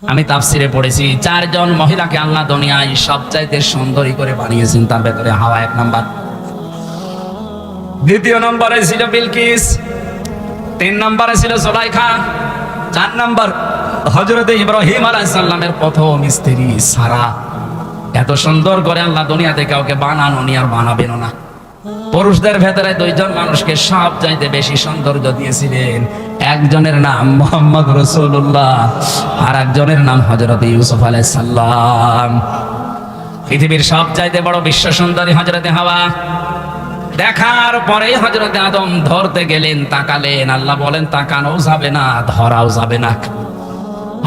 আমি তাফসিরে পড়েছি, 4 জন মহিলাকে আল্লাহ দুনিয়ায় সবচাইতে সুন্দরী করে বানিয়েছেন। তার ভেতরে হাওয়া 1 নাম্বার, দ্বিতীয় নম্বরে ছিল বিলকিস, 3 নম্বরে ছিল সুলাইখা, 4 নম্বর হযরত ইব্রাহিম আলাইহিস সালামের প্রথম স্ত্রী সারা। এত সুন্দর করে আল্লাহ দুনিয়াতে কাউকে বানানো নি আর বানাবেন না। পুরুষদের ভেতরে 2 জন মানুষকে সবচাইতে বেশি সৌন্দর্য দিয়েছিলেন। একজনের নাম মুহাম্মদ রাসূলুল্লাহ, আর একজনের নাম হযরত ইউসুফ আলাইহিস সালাম। পৃথিবীর সবচাইতে বড় বিশ্ব সুন্দরী হযরত হাওয়া। দেখার পরে হযরত আদম ধরতে গেলেন, তাকালেন, আল্লাহ বলেন তাকানোও যাবে না, ধরাও যাবে না।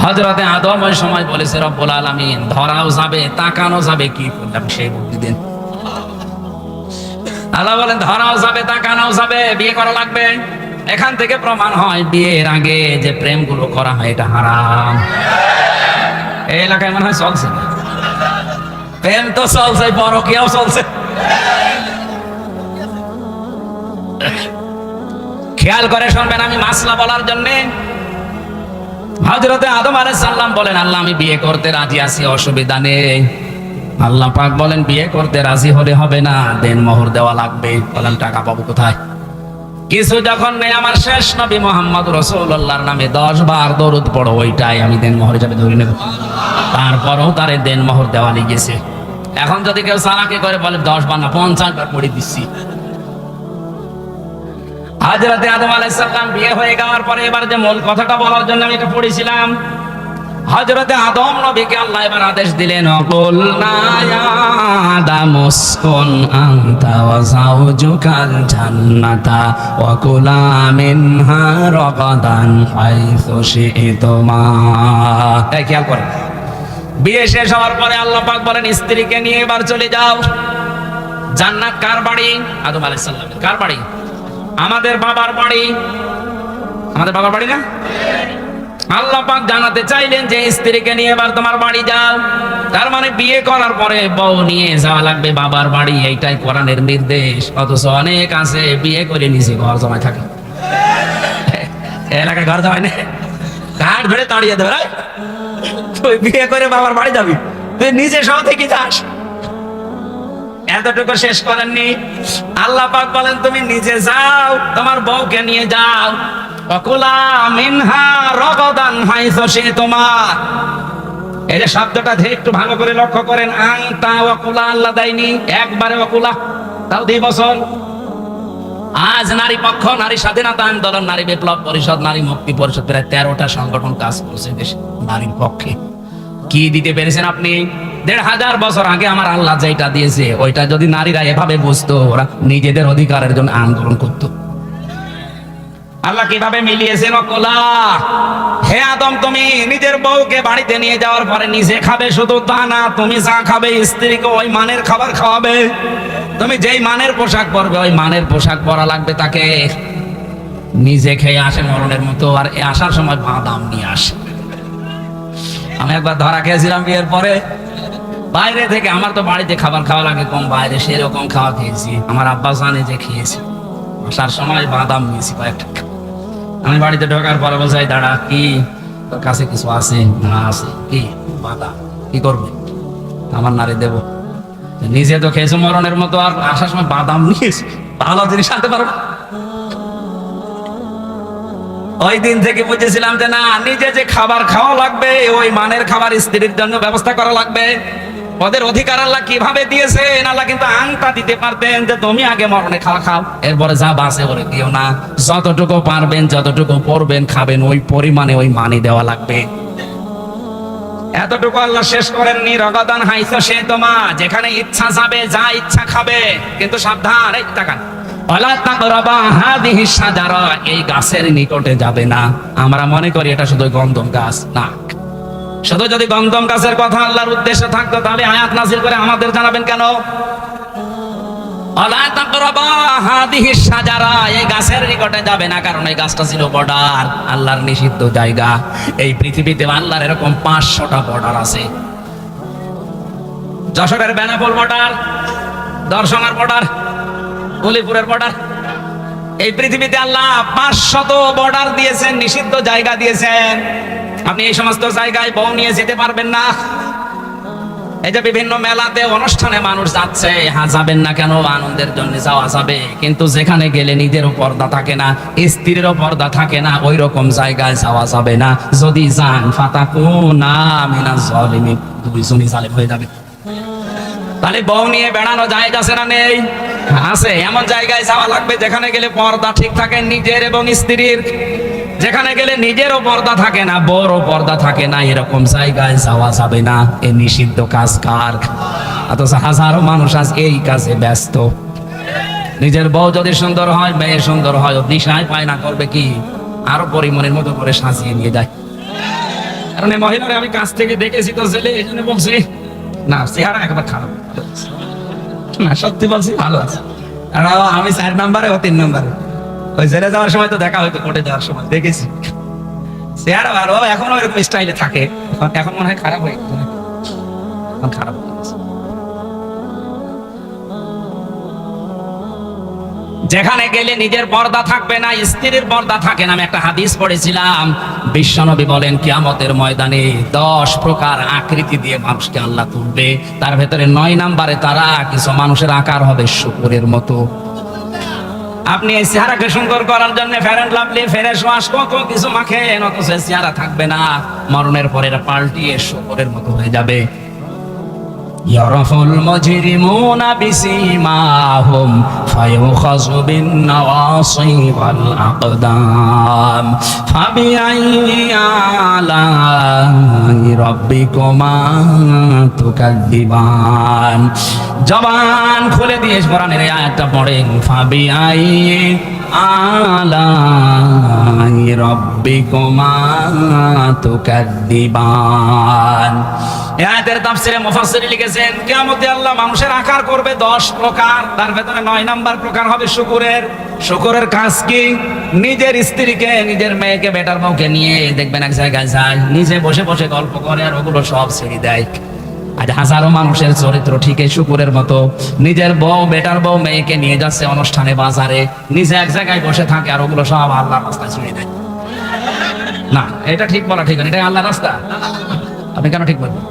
হযরত আদম ওই সময় বলেছে রব্বুল আলামিন ধরাও যাবে তাকানো যাবে, কি করলাম সেই বুদ্ধি দেন। আল্লাহ বলেন ধরাও যাবে তাকানোও যাবে, বিয়ে করা লাগবে। এখান থেকে প্রমাণ হয় বিয়ের আগে যে প্রেমগুলো করা হয় এটা হারাম। এই এলাকায় মনে হয় চলছে না, প্রেম তো চলছে, পরকীয়াও চলছে। খেয়াল করে শুনবেন, আমি মাসলা বলার জন্য। হযরতে আদম আলাইহিস সালাম বলেন আল্লাহ আমি বিয়ে করতে রাজি আছি, অসুবিধা নেই। আল্লাহ পাক বলেন বিয়ে করতে রাজি হলে হবে না, দেনমোহর দেওয়া লাগবে। বলেন টাকা পাবো কোথায়? কিছু যখন নেই, আমার শেষ নবী মুহাম্মদ রাসূলুল্লাহর নামে 10 বার দরুদ পড়ো, ওইটাই আমি দেনমোহর হিসেবে ধরে নেব। তারপরেও তারে দেনমোহর দেওয়া লেগেছে। এখন যদি কেউ চালাকি করে বলে 10 বার না 50 বার পড়ে দিচ্ছি। হযরতে আদম আলাইহিস সালাম বিয়ে হয়ে যাওয়ার পরে এবার যে মূল কথাটা বলার জন্য আমি এটা পড়েছিলাম, হযরতে আদম নবীকে আল্লাহ এবার আদেশ দিলেন কুলনা ইয়া আদম উসকুন আনতা ওয়া যাওজুকাল জান্নাতা ওয়া কুলা মিনহা রাগাদান হাইসু শি'তুমা। এই খেয়াল করেন, বিয়ে শেষ হওয়ার পরে আল্লাহ পাক বলেন স্ত্রীকে নিয়ে এবার চলে যাও। জান্নাত কার বাড়ি? আদম আলাইহিস সালামের। কার বাড়ি? আমাদের বাবার বাড়ি। আমাদের বাবার বাড়ি না? আল্লাহ পাক জানাতে চাইলেন যে স্ত্রীকে নিয়ে এবার তোমার বাড়ি যাও। তার মানে বিয়ে করার পরে বউ নিয়ে যাওয়া লাগবে বাবার বাড়ি, এইটাই কোরআনের নির্দেশ। অথচ অনেক আছে বিয়ে করে নিজে ঘর জমায় থাকে। এলাকায় ঘর জমায় না, ঘাট ধরে তাড়িয়ে দেবে। তুই বিয়ে করে বাবার বাড়ি যাবি, তুই নিজে সহ থেকে যাস। এতটুকু শেষ করেননি, আল্লাহ পাক বলেন তুমি নিজে যাও, তোমার বউকে নিয়ে যাও। ওয়াকুলা মিনহা রাগাদান হাইসু শি'তুমা। এই যে শব্দটা একটু ভালো করে লক্ষ্য করেন, আনতা ওয়াকুলা আল্লাহ দেয়নি, একবারে ওয়াকুলা, তাও 2 বছর। আজ নারী পক্ষ, নারী স্বাধীনতা আন্দোলন, নারী বিপ্লব পরিষদ, নারী মুক্তি পরিষদ, প্রায় 13টা সংগঠন কাজ করছে দেশে নারীর পক্ষে। কি দিতে পেরেছেন আপনি? 1500 বছর আগে আমার আল্লাহ যেটা দিয়েছে ওইটা যদি নারীরা এভাবে বুঝতো, ওরা নিজেদের অধিকারের জন্য আন্দোলন করত। আল্লাহ কিভাবে মিলিয়েছেন? ওয়াকুলা, হে আদম তুমি নিজের বউকে বাড়িতে নিয়ে যাওয়ার পরে নিজে খাবে, শুধু তা না, তুমি যা খাবে স্ত্রীকে ওই মানের খাবার খাওয়াবে। তুমি যেই মানের পোশাক পরবে ওই মানের পোশাক পরা লাগবে তাকে। নিজে খেয়ে আসে মরণের মতো, আর আসার সময় বাদাম নিয়ে আসে। আমি একবার ধরা খেয়েছিলাম বিয়ের পরে বাইরে থেকে। আমার তো বাড়িতে খাবার খাওয়া লাগে কম, বাইরে সেরকম খাওয়া খেয়েছি। আমার আব্বা জানে যে খেয়েছি। আসার সময় বাদাম নিয়েছি কয়েকটা। আমি বাড়িতে ঢোকার পরে বলছি দাঁড়া, কি তোর কাছে কিছু আছে? না আছে। কি? বাদাম। কি করবে? আমার নারী দেব। নিজে তো খেয়েছো মরণের মতো, আর আসার সময় বাদাম নিয়েছি। ভালো জিনিস আনতে পারো না। ওই দিন থেকে বুঝেছিলাম যে না, নিজে যে খাবার খাওয়া লাগবে ওই মানের খাবার স্ত্রীর জন্য ব্যবস্থা করা লাগবে। ওদের অধিকার আল্লাহ কিভাবে দিয়েছেন? আল্লাহ কিন্তু আংটা দিতে পারতেন যে তুমি আগে মরণে খাওয়া খাও, এরপরে যা বাসে ওরে দিও না। যতটুকু পারবেন, যতটুকু পড়বেন, খাবেন, ওই পরিমাণে ওই মানি দেওয়া লাগবে। এতটুকু আল্লাহ শেষ করেননি। রাগাদান হাইসু শি'তুমা, যেখানে ইচ্ছা যাবে, যা ইচ্ছা খাবে, কিন্তু সাবধান, এই তাকান, ওয়ালা তাকরাবা হাদিহি শাজারা, এই গাছের নিকটে যাবে না। আমরা মনে করি এটা শুধু গন্ধম গাছ, না। শুধু যদি গন্ধম গাছের কথা আল্লাহর উদ্দেশ্য থাকতো তাহলে আয়াত নাযিল করে আমাদের জানাবেন কেন? ওয়ালা তাকরাবা হাদিহি শাজারা, এই গাছের নিকটে যাবে না, কারণ এই গাছটা ছিল বর্ডার, আল্লাহর নিষিদ্ধ জায়গা। এই পৃথিবীতে আল্লাহর এরকম 500টা বর্ডার আছে। যশোরের বেনাপোল বর্ডার, দর্শনার বর্ডার, গলিপুরের বর্ডার। এই পৃথিবীতে আল্লাহ 500 বর্ডার দিয়েছেন, নিষিদ্ধ জায়গা দিয়েছেন। আপনি এই সমস্ত জায়গায় বউ নিয়ে যেতে পারবেন না। এই যে বিভিন্ন মেলাতে অনুষ্ঠানে মানুষ যাচ্ছে, হ্যাঁ যাবেন না কেন, আনন্দের জন্য যাওয়া যাবে, কিন্তু যেখানে গেলে নিজেরও পর্দা থাকে না, স্ত্রীরও পর্দা থাকে না, ওই রকম জায়গায় যাওয়া যাবে না। যদি যান ফাতাকুনা মিনাজ জালিমিন, দুইজনই জালেম হয়ে যাবে। তাহলে বউ নিয়ে বেড়ানো জায়েজ আছে না নেই? আছে। এমন জায়গায় যাওয়া লাগবে যেখানে গেলে পর্দা ঠিক থাকে নিজের এবং স্ত্রীর। যেখানে গেলে নিজেরও পর্দা থাকে না, বড় পর্দা থাকে না, এরকম জায়গায় যাওয়া যাবে না। এ নিষিদ্ধ কাজ কার? অথচ হাজারো মানুষ আজ এই কাজে ব্যস্ত। নিজের বউ যদি সুন্দর হয়, মেয়ে সুন্দর হয়, ও দিশায় পায় না, করবে কি? আরো পরিমণের মতো করে সাজিয়ে নিয়ে যায়। কারণ এই মহিলারা আমি কাছ থেকে দেখেছি তো জেলে, এই জন্য বলছি না, চেহারা একবার খারাপ না, সত্যি বলছি ভালো আছে। আর আমি 4 নম্বরে, ও 3 নম্বরে। ওই জেলে যাওয়ার সময় তো দেখা হয়তো, কোর্টে যাওয়ার সময় দেখেছি চেহারা ভালো, এখন ওইরকম স্টাইলে থাকে। এখন মনে হয় খারাপ হয়ে গেছে, এখন খারাপ হয়ে গেছে। যেখানে গেলে নিজের পর্দা থাকবে না, স্ত্রীর পর্দা থাকে না। আমি একটা হাদিস পড়েছিলাম, বিশ্বনবী বলেন কিয়ামতের ময়দানে 10 প্রকার আকৃতি দিয়ে মানুষকে আল্লাহ তুলবে। তার ভেতরে 9 নম্বরে তারা কিছু মানুষের আকার হবে শুকরের মতো। আপনি এই চেহারাকে সুন্দর করার জন্য ফেয়ার এন্ড লাভলি, ফেরেশ ওয়াশ, কত কিছু মাখেন, অথচ চেহারা থাকবে না। মরণের পরে এটা পাল্টিয়ে শুকরের মতো হয়ে যাবে। ইয়ারাফুল মুজরিমুনা বিসীমাহুম ফায়ুখাযু বিন-নাওয়াসি ওয়াল আকদাম ফাবিআইয়ি আলাই রাব্বিকুমা তুকাযযিবান। জবান খুলে দিয়ে কোরআনের এই আয়াতটা পড়েন, ফাবিআইয়ি আলাই রাব্বিকুমা তুকাযযিবান। এই আয়াতের তাফসীরে মুফাসসির লিখেছেন, কিয়ামতে আল্লাহ মানুষের আকার করবে 10 প্রকার, তার ভেতরে 9 নাম্বার প্রকার হবে শুকরের। শুকরের কাজ কি? নিজের স্ত্রীকে, নিজের মেয়েকে, বেটার বউকে নিয়ে দেখবেন এক জায়গায় যায়, নিজে বসে বসে গল্প করে, আর ওগুলো সব ছেড়ে দেয়। আজ হাজারো মানুষের চরিত্র ঠিক এই শুকরের মতো। নিজের বউ, বেটার বউ, মেয়েকে নিয়ে যাচ্ছে অনুষ্ঠানে, বাজারে, নিজে এক জায়গায় বসে থাকে, আর ওগুলো সব আল্লাহর রাস্তায় ছেড়ে দেয়। না, এটা ঠিক বলা ঠিক না, এটা আল্লাহর রাস্তা। আপনি কেন ঠিক বলবেন?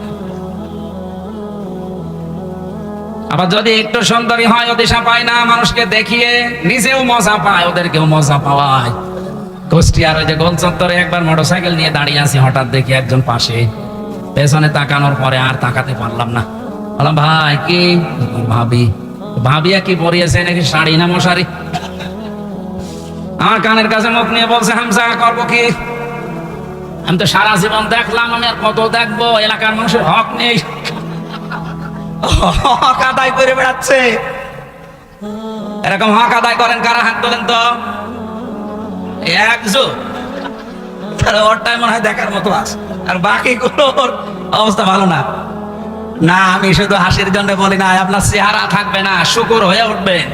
আবার যদি একটু সুন্দরী হয়, ও দিশা পায় না, মানুষকে দেখিয়ে নিজেও মজা পায়, ওদেরকেও মজা পাওয়ায়। কুষ্টিয়ার ওই যে গোল চত্বরে একবার মোটরসাইকেল নিয়ে দাঁড়িয়ে আছি, হঠাৎ দেখি একজন পাশে, পেছনে তাকানোর পরে আর তাকাতে পারলাম না। বললাম, ভাই কি? ভাবি। ভাবিয়া কি পরিয়েছে, নাকি শাড়ি না মশারি? আমার কানের কাছে মুখ নিয়ে বলছে, হামসা করবো কি? আমি তো সারা জীবন দেখলাম, আমি আর কত দেখবো? এলাকার মানুষের হক নেই, হক আদায় করে বেড়াচ্ছে। এরকম হক আদায় করেন কারা? হাত তোলেন তো। একজন, ওরটাই মনে হয় দেখার মতো আছে, আর বাকিগুলোর অবস্থা ভালো না। না, আমি শুধু হাসির জন্য বলি না, আপনার চেহারা থাকবে না, শুকর হয়ে উঠবেন।